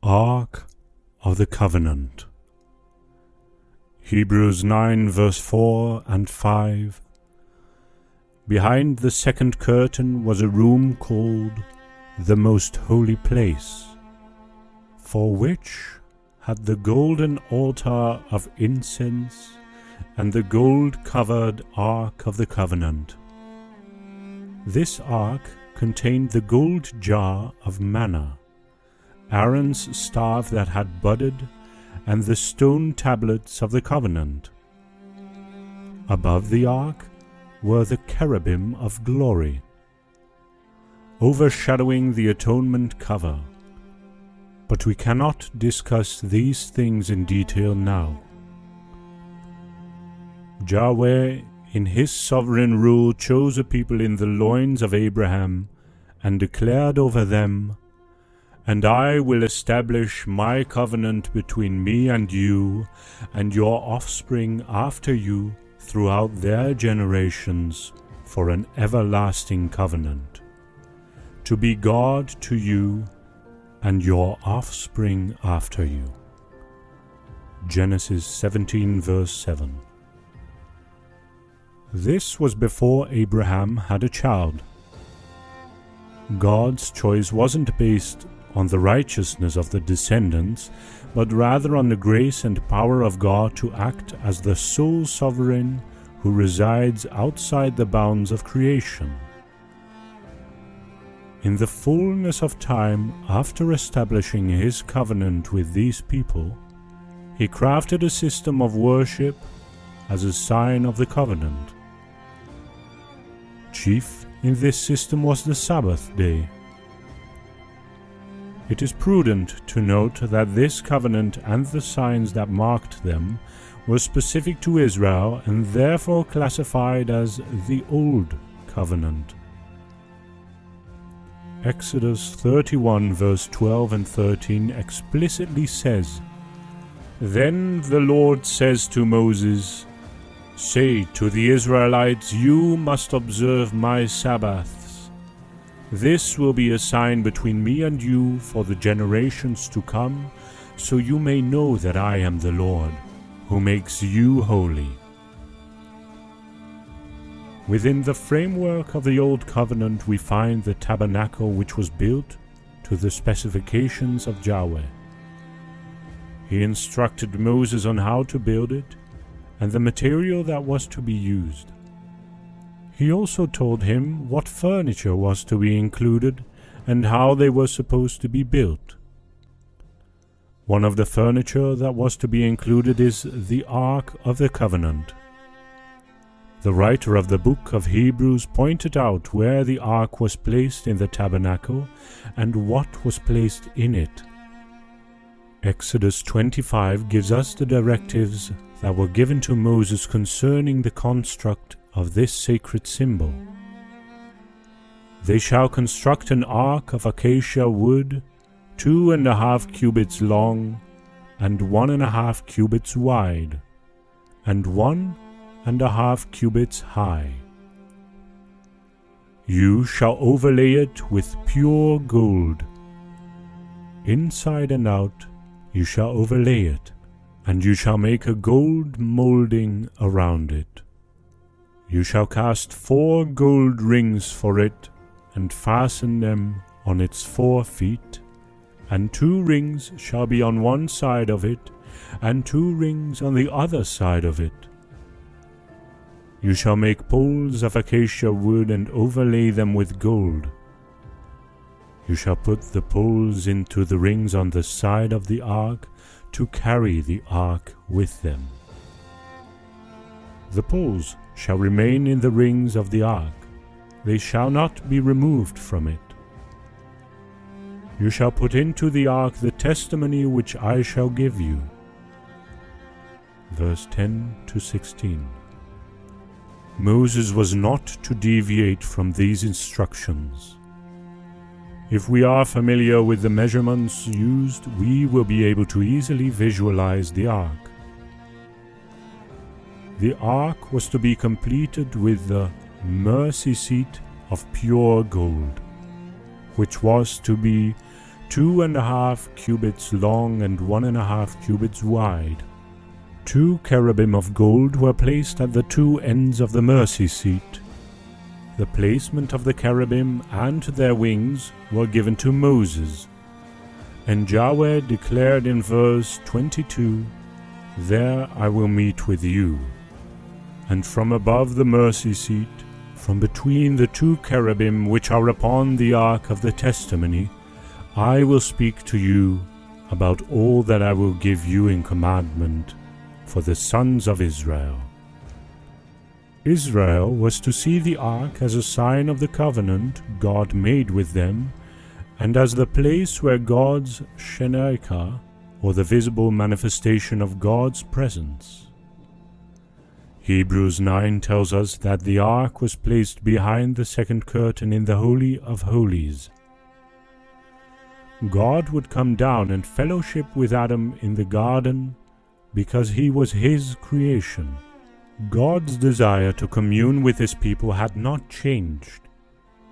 Ark of the Covenant. Hebrews 9 verse 4 and 5. Behind the second curtain was a room called the Most Holy Place, for which had the golden altar of incense and the gold-covered Ark of the Covenant. This ark contained the gold jar of manna, Aaron's staff that had budded, and the stone tablets of the covenant. Above the ark were the cherubim of glory, overshadowing the atonement cover. But we cannot discuss these things in detail now. Yahweh, in his sovereign rule, chose a people in the loins of Abraham and declared over them, "And I will establish my covenant between me and you and your offspring after you throughout their generations for an everlasting covenant, to be God to you and your offspring after you." Genesis 17 verse 7. This was before Abraham had a child. God's choice wasn't based on the righteousness of the descendants, but rather on the grace and power of God to act as the sole sovereign who resides outside the bounds of creation. In the fullness of time, after establishing his covenant with these people, he crafted a system of worship as a sign of the covenant. Chief in this system was the Sabbath day. It is prudent to note that this covenant and the signs that marked them were specific to Israel and therefore classified as the Old Covenant. Exodus 31 verse 12 and 13 explicitly says, "Then the Lord says to Moses, Say to the Israelites, you must observe my Sabbaths. This will be a sign between me and you for the generations to come, so you may know that I am the Lord, who makes you holy." Within the framework of the Old Covenant we find the tabernacle, which was built to the specifications of Yahweh. He instructed Moses on how to build it and the material that was to be used. He also told him what furniture was to be included and how they were supposed to be built. One of the furniture that was to be included is the Ark of the Covenant. The writer of the book of Hebrews pointed out where the ark was placed in the tabernacle and what was placed in it. Exodus 25 gives us the directives that were given to Moses concerning the construct of this sacred symbol. "They shall construct an ark of acacia wood, 2.5 cubits long, and 1.5 cubits wide, and 1.5 cubits high. You shall overlay it with pure gold. Inside and out you shall overlay it, and you shall make a gold molding around it. You shall cast 4 gold rings for it, and fasten them on its 4 feet, and 2 rings shall be on one side of it, and 2 rings on the other side of it. You shall make poles of acacia wood and overlay them with gold. You shall put the poles into the rings on the side of the ark to carry the ark with them. The poles shall remain in the rings of the ark. They shall not be removed from it. You shall put into the ark the testimony which I shall give you." Verse 10 to 16. Moses was not to deviate from these instructions. If we are familiar with the measurements used, we will be able to easily visualize the ark. The ark was to be completed with the mercy seat of pure gold, which was to be 2.5 cubits long and 1.5 cubits wide. 2 cherubim of gold were placed at the 2 ends of the mercy seat. The placement of the cherubim and their wings were given to Moses. And Yahweh declared in verse 22, "There I will meet with you. And from above the mercy seat, from between the 2 cherubim which are upon the ark of the testimony, I will speak to you about all that I will give you in commandment for the sons of Israel." Israel was to see the ark as a sign of the covenant God made with them, and as the place where God's Shekinah, or the visible manifestation of God's presence. Hebrews 9 tells us that the ark was placed behind the second curtain in the Holy of Holies. God would come down and fellowship with Adam in the garden because he was his creation. God's desire to commune with his people had not changed,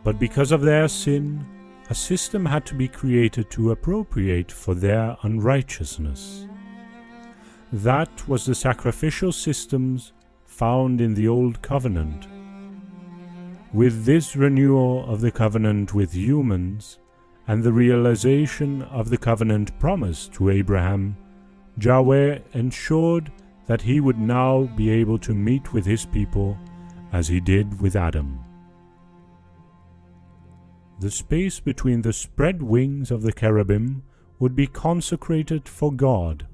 but because of their sin, a system had to be created to appropriate for their unrighteousness. That was the sacrificial systems found in the Old Covenant. With this renewal of the covenant with humans, and the realization of the covenant promise to Abraham, Yahweh ensured that he would now be able to meet with his people as he did with Adam. The space between the spread wings of the cherubim would be consecrated for God.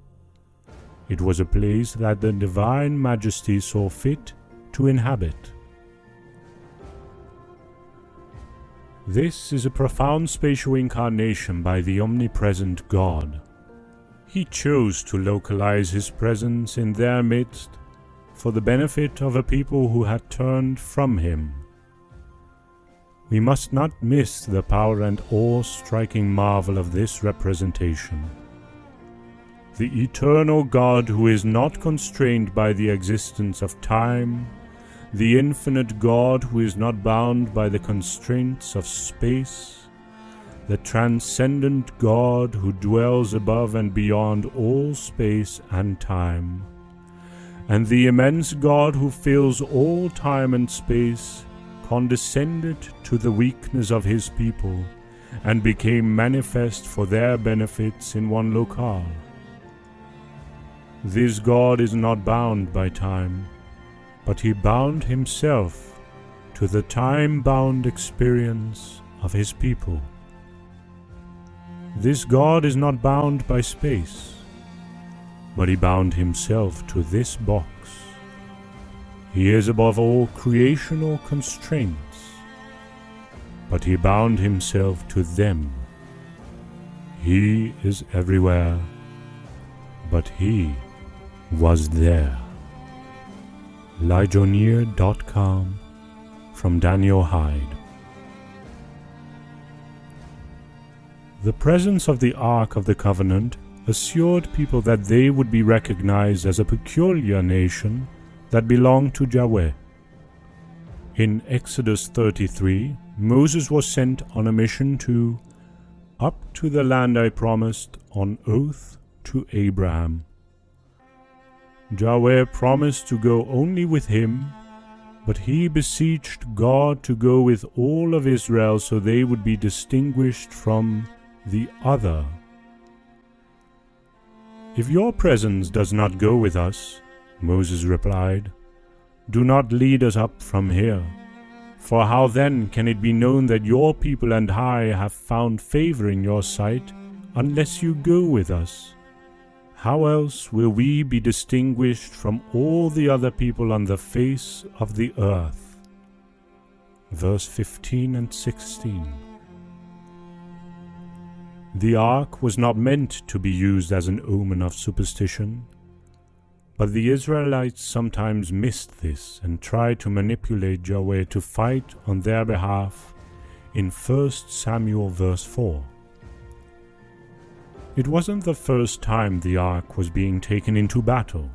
It was a place that the divine majesty saw fit to inhabit. This is a profound spatial incarnation by the omnipresent God. He chose to localize his presence in their midst for the benefit of a people who had turned from him. We must not miss the power and awe-striking marvel of this representation. The eternal God who is not constrained by the existence of time, the infinite God who is not bound by the constraints of space, the transcendent God who dwells above and beyond all space and time, and the immense God who fills all time and space, condescended to the weakness of his people, and became manifest for their benefits in one locale. This God is not bound by time, but he bound himself to the time-bound experience of his people. This God is not bound by space, but he bound himself to this box. He is above all creational constraints, but he bound himself to them. He is everywhere, but he was there. Ligonier.com from Daniel Hyde. The presence of the Ark of the Covenant assured people that they would be recognized as a peculiar nation that belonged to Yahweh. In Exodus 33, Moses was sent on a mission to up to the land I promised on oath to Abraham. Yahweh promised to go only with him, but he beseeched God to go with all of Israel so they would be distinguished from the other. "If your presence does not go with us," Moses replied, "do not lead us up from here. For how then can it be known that your people and I have found favor in your sight, unless you go with us? How else will we be distinguished from all the other people on the face of the earth?" Verse 15 and 16. The ark was not meant to be used as an omen of superstition, but the Israelites sometimes missed this and tried to manipulate Yahweh to fight on their behalf in 1 Samuel verse 4. It wasn't the first time the ark was being taken into battle.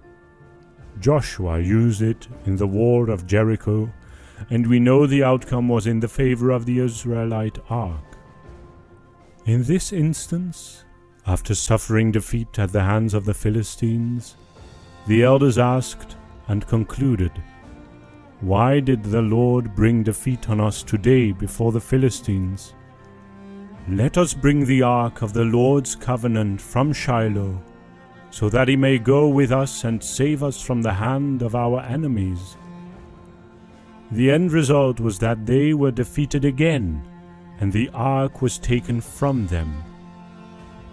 Joshua used it in the war of Jericho, and we know the outcome was in the favor of the Israelite ark. In this instance, after suffering defeat at the hands of the Philistines, the elders asked and concluded, "Why did the Lord bring defeat on us today before the Philistines? Let us bring the ark of the Lord's covenant from Shiloh, so that he may go with us and save us from the hand of our enemies." The end result was that they were defeated again, and the ark was taken from them.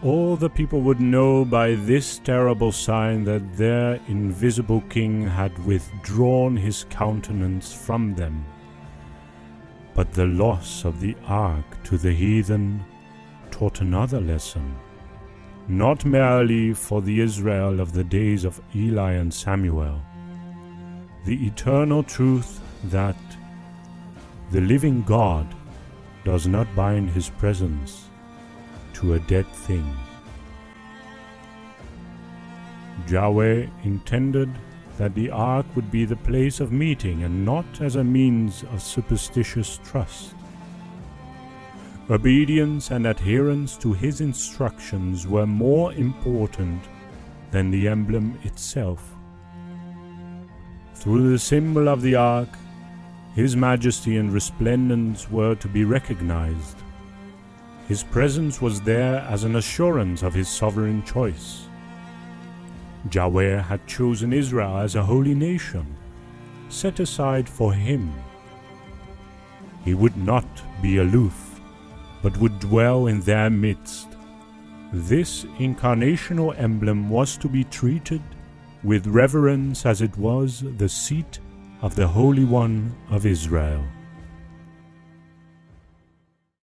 All the people would know by this terrible sign that their invisible king had withdrawn his countenance from them. But the loss of the ark to the heathen taught another lesson, not merely for the Israel of the days of Eli and Samuel, the eternal truth that the living God does not bind his presence to a dead thing. Yahweh intended that the ark would be the place of meeting and not as a means of superstitious trust. Obedience and adherence to his instructions were more important than the emblem itself. Through the symbol of the ark, his majesty and resplendence were to be recognized. His presence was there as an assurance of his sovereign choice. Yahweh had chosen Israel as a holy nation, set aside for him. He would not be aloof, but would dwell in their midst. This incarnational emblem was to be treated with reverence as it was the seat of the Holy One of Israel.